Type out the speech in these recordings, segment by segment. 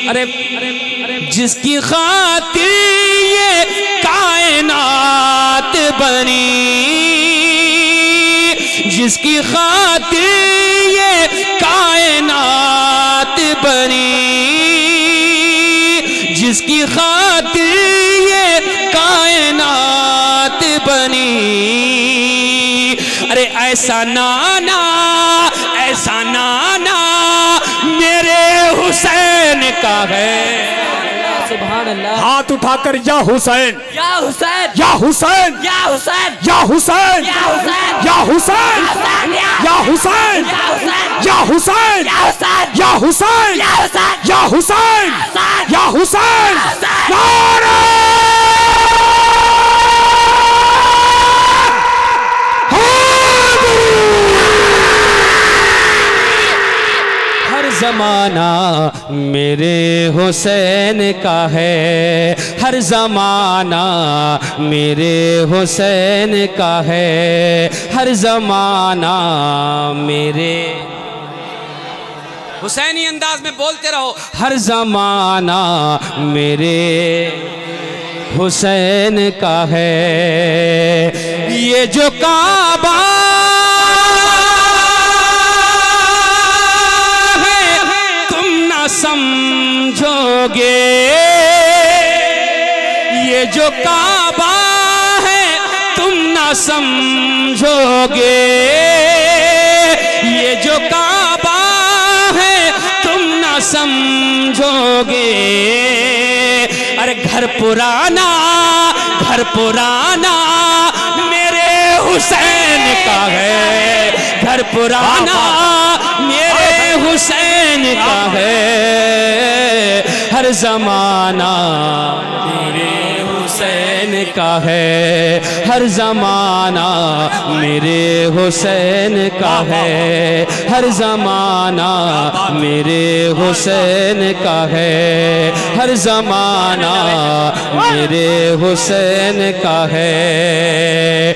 अरे जिसकी खातिर ये कायनात बनी, जिसकी खातिर ये कायनात बनी, जिसकी खातिर ये कायनात बनी। अरे ऐसा नाना मेरे हुसैन का है। सुभान अल्लाह। हाथ उठाकर या हुसैन, या हुसैन, या हुसैन, या हुसैन, या हुसैन, या हुसैन, या हुसैन, या हुसैन, या हुसैन, या हुसैन, या हुसैन, या हुसैन, नारे ज़माना मेरे हुसैन का है, हर ज़माना मेरे हुसैन का है, हर ज़माना मेरे। हुसैनी अंदाज में बोलते रहो, हर ज़माना मेरे हुसैन का है। ये जो काबा समझोगे, ये जो काबा है तुम ना समझोगे, ये जो काबा है तुम ना समझोगे। अरे घर पुराना मेरे हुसैन का है, घर पुराना मेरे हुसैन का है, हर ज़माना मेरे हुसैन का है, हर ज़माना मेरे हुसैन का है, हर ज़माना मेरे हुसैन का है, हर ज़माना मेरे हुसैन का है।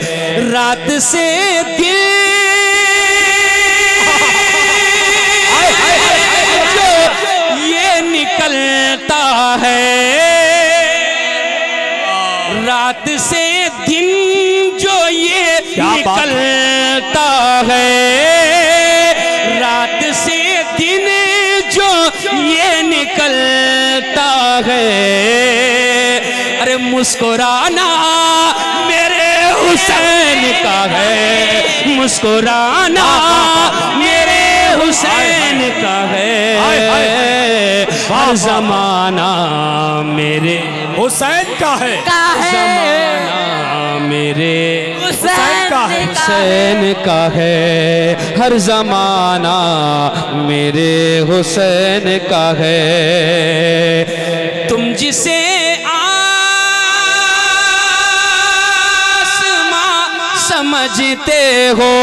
रात से दिन निकलता है, रात से दिन जो ये निकलता है, रात से दिन जो ये निकलता है। अरे मुस्कुराना मेरे हुसैन का है, मुस्कुराना मेरे हुसैन का है, हर ज़माना मेरे हुसैन का है, ज़माना मेरे हुसैन का है, हुसैन का है, हर ज़माना मेरे हुसैन का है। तुम जिसे आसमां समझते हो,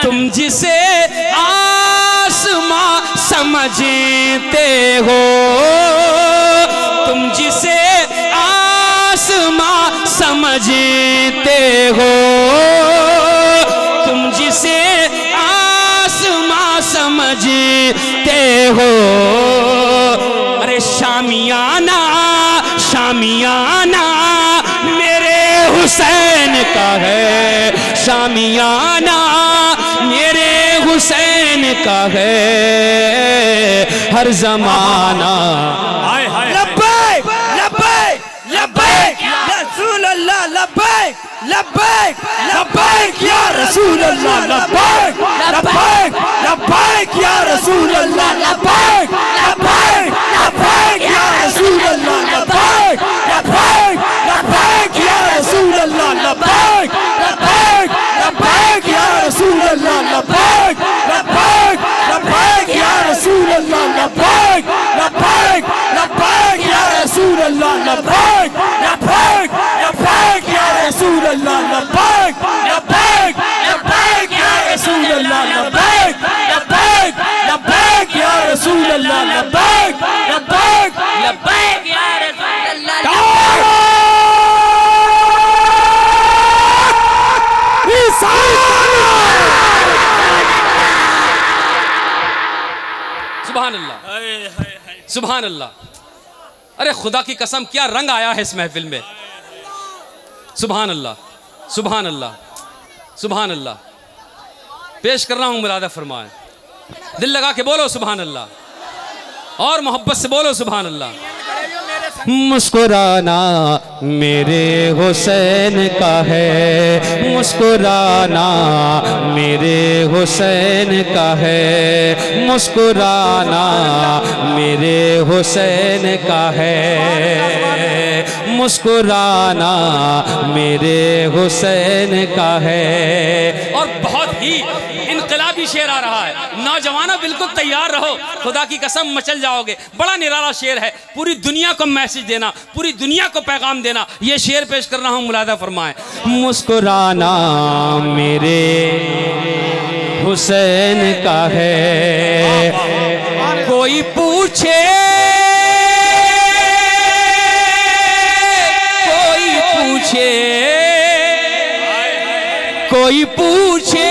तुम जिसे आसमां समझते हो, तुम जिसे आसमां समझते हो, तुम जिसे आसमां समझते हो। अरे शामियाना मेरे हुसैन का है, शामियाना मेरे हुसैन का है, हर ज़माना। लब्बैक लब्बैक लब्बैक या रसूल अल्लाह, लब्बैक लब्बैक लब्बैक या रसूल अल्लाह, लब्बैक लब्बैक लब्बैक या रसूल अल्लाह, लब्बैक लब्बैक लब्बैक या रसूल अल्लाह, लब्बैक लब्बैक लब्बैक या रसूल अल्लाह, लब्बैक लब्बैक लब्बैक या रसूल अल्लाह, लब्बैक लब्बैक लब्बैक या रसूल अल्लाह, लब्बैक लब्बैक लब्बैक या रसूल अल्लाह, लब्बैक लब्बैक लब्बैक या रसूल अल्लाह, लब्बैक लब्बैक लब्बैक या रसूल अल्लाह, लब्बैक लब्बैक लब्बैक या रसूल अल्लाह, लब्बैक लब्बैक लब्बैक या रसूल अल्लाह। सुभान अल्लाह, सुभान अल्लाह। अरे खुदा की कसम क्या रंग आया है इस महफिल में। सुभान अल्लाह, सुभान अल्लाह, सुभान अल्लाह। पेश कर रहा हूँ मुरादा फरमाए। दिल लगा के बोलो सुभान अल्लाह और मोहब्बत से बोलो सुभान अल्लाह। मुस्कुराना मेरे हुसैन का है, मुस्कुराना मेरे हुसैन का है, मुस्कुराना मेरे हुसैन का है, मुस्कुराना मेरे हुसैन का है। और बहुत ही इनकलाबी शेर आ रहा है। नौजवानों बिल्कुल तैयार रहो, खुदा की कसम मचल जाओगे। बड़ा निराला शेर है, पूरी दुनिया को मैसेज देना, पूरी दुनिया को पैगाम देना। ये शेर पेश कर रहा हूँ, मुलादा फरमाएं। मुस्कुराना मेरे हुसैन का है, कोई पूछे कोई पूछे कोई पूछे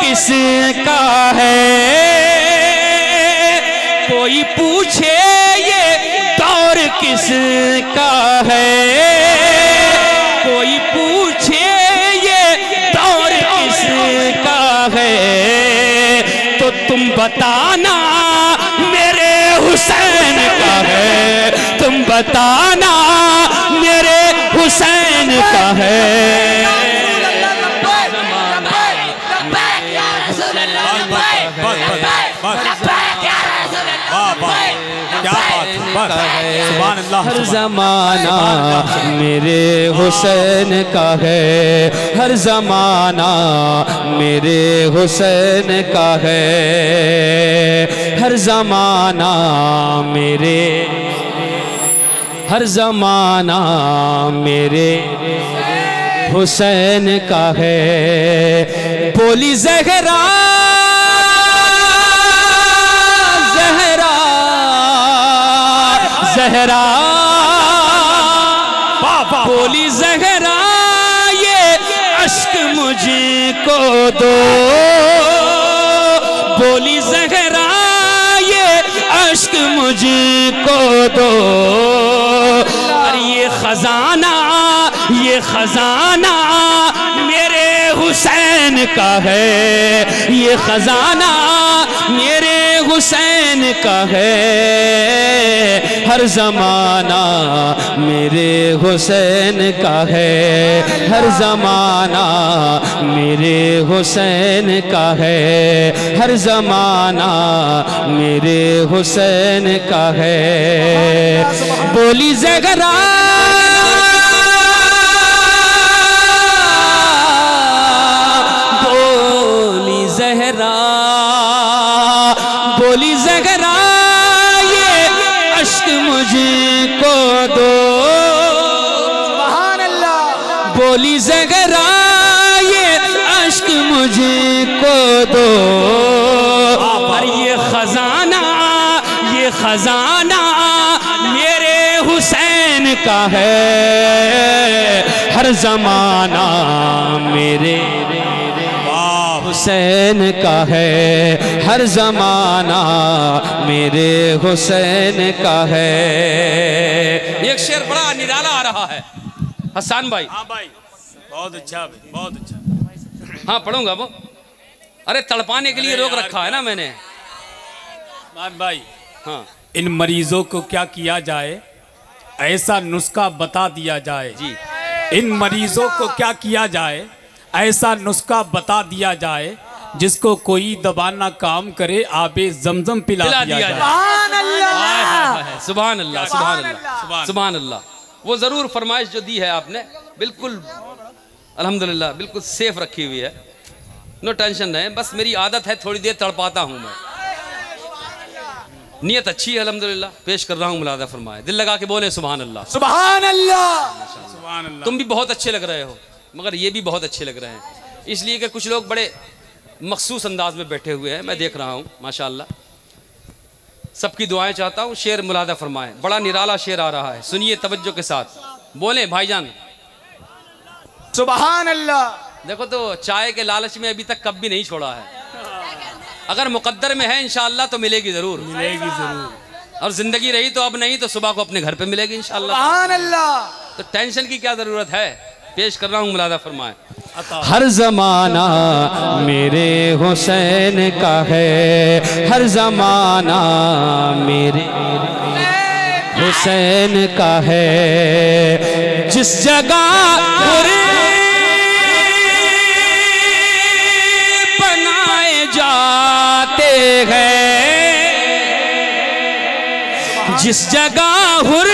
किसका है, कोई पूछे ये दौर किसका है, कोई पूछे ये दौर किसका है, तो तुम बताना मेरे हुसैन का है, तुम बताना मेरे हुसैन का है। हर ज़माना मेरे हुसैन का है, हर ज़माना मेरे हुसैन का है, हर ज़माना मेरे, हर ज़माना मेरे हुसैन का है। बोली ज़हरा ज़हरा, बोली ज़हरा ये अश्क मुझको दो, बोली ज़हरा ये अश्क मुझको दो। और ये खजाना मेरे हुसैन का है, ये खजाना मेरे हुसैन का है, हर ज़माना मेरे हुसैन का है, हर ज़माना मेरे हुसैन का है, हर ज़माना मेरे हुसैन का है। बोली ज़हरा बोली ज़हरा ये अश्क मुझको दो, सुभान अल्लाह। बोली ज़हरा ये अश्क मुझको दो, और ये खजाना मेरे हुसैन का है, हर ज़माना मेरे हुसैन का है, हर ज़माना मेरे हुसैन का है। एक शेर बड़ा निराला आ रहा है हसन भाई। हाँ भाई, बहुत अच्छा भाई, बहुत अच्छा। हाँ पढ़ूंगा वो। अरे तड़पाने के लिए रोक रखा है ना मैंने। मान भाई, हाँ, इन मरीजों को क्या किया जाए, ऐसा नुस्खा बता दिया जाए जी। इन मरीजों को क्या किया जाए, ऐसा नुस्खा बता दिया जाए, जिसको कोई दबाना काम करे, आबे जमजम पिला दिया जाए। सुभान अल्लाह, सुभान अल्लाह, सुभान अल्लाह, सुभान अल्लाह। वो ज़रूर फरमाइश जो दी है आपने, बिल्कुल अल्हम्दुलिल्लाह बिल्कुल सेफ रखी हुई है, नो टेंशन है। बस मेरी आदत है, थोड़ी देर तड़पाता हूँ मैं। नियत अच्छी है अल्हम्दुलिल्लाह। पेश कर रहा हूँ, मुलादा फरमाए। दिल लगा के बोले सुभान अल्लाह, सुभान अल्लाह, सुभान अल्लाह। तुम भी बहुत अच्छे लग रहे हो, मगर ये भी बहुत अच्छे लग रहे हैं, इसलिए कि कुछ लोग बड़े मखसूस अंदाज में बैठे हुए हैं, मैं देख रहा हूँ माशाअल्लाह। सबकी दुआएं चाहता हूँ। शेर मुलादा फरमाएं। बड़ा निराला शेर आ रहा है, सुनिए तवज्जो के साथ। बोले भाईजान सुभान अल्लाह। देखो तो चाय के लालच में अभी तक कप भी नहीं छोड़ा है। अगर मुकद्दर में है इंशाअल्लाह तो मिलेगी ज़रूर, मिलेगी जरूर। और ज़िंदगी रही तो अब नहीं तो सुबह को अपने घर पे मिलेगी इंशाअल्लाह। सुभान अल्लाह। तो टेंशन की क्या ज़रूरत है। पेश कर रहा हूँ, मुलादा फरमाए। हर ज़माना मेरे हुसैन का है, हर ज़माना मेरे हुसैन का है। जिस जगह बनाए जाते हैं, जिस जगह हुर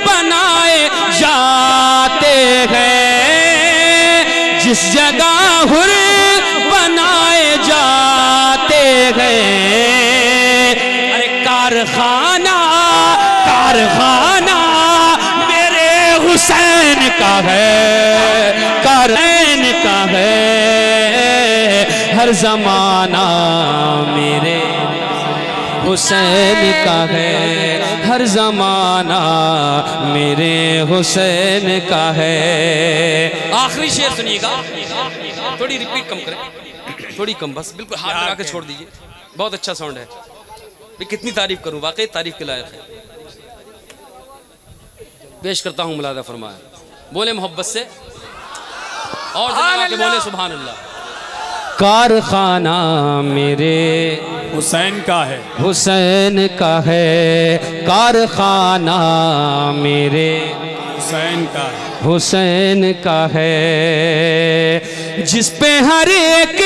बनाए जाते हैं, जिस जगह हुर बनाए जाते हैं, अरे कारखाना कारखाना मेरे हुसैन का है, कारखान का है। हर ज़माना मेरे हुसैन का है, हर ज़माना मेरे हुसैन का है। आखिरी शेर सुनिएगा, थोड़ी रिपीट कम करें, थोड़ी कम, बस बिल्कुल हाथ लगा के छोड़ दीजिए। बहुत अच्छा साउंड है। मैं कितनी तारीफ करूं, वाकई तारीफ के लायक है। पेश करता हूं, मुलादा फरमाया। बोले मोहब्बत से और जमा के बोले सुभान अल्लाह। कारखाना मेरे हुसैन का है, हुसैन का है, कारखाना मेरे हुसैन का है, हुसैन का है। जिस पे हर एक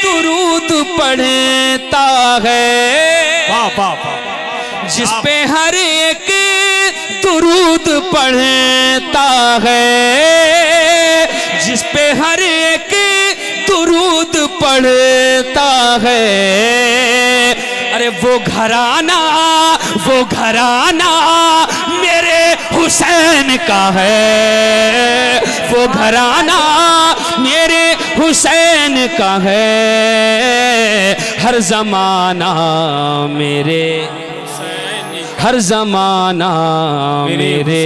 दुरूद पढ़ता है, वाह वाह वाह, जिस पे हर एक दुरूद पढ़ता है, जिस पे हर एक दुरूद पढ़ता है, अरे वो घराना मेरे हुसैन का है, वो घराना मेरे हुसैन का है। हर ज़माना मेरे, हर ज़माना मेरे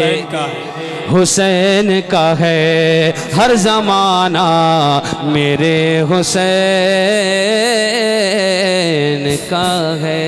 हुसैन का है, हर ज़माना मेरे हुसैन का है।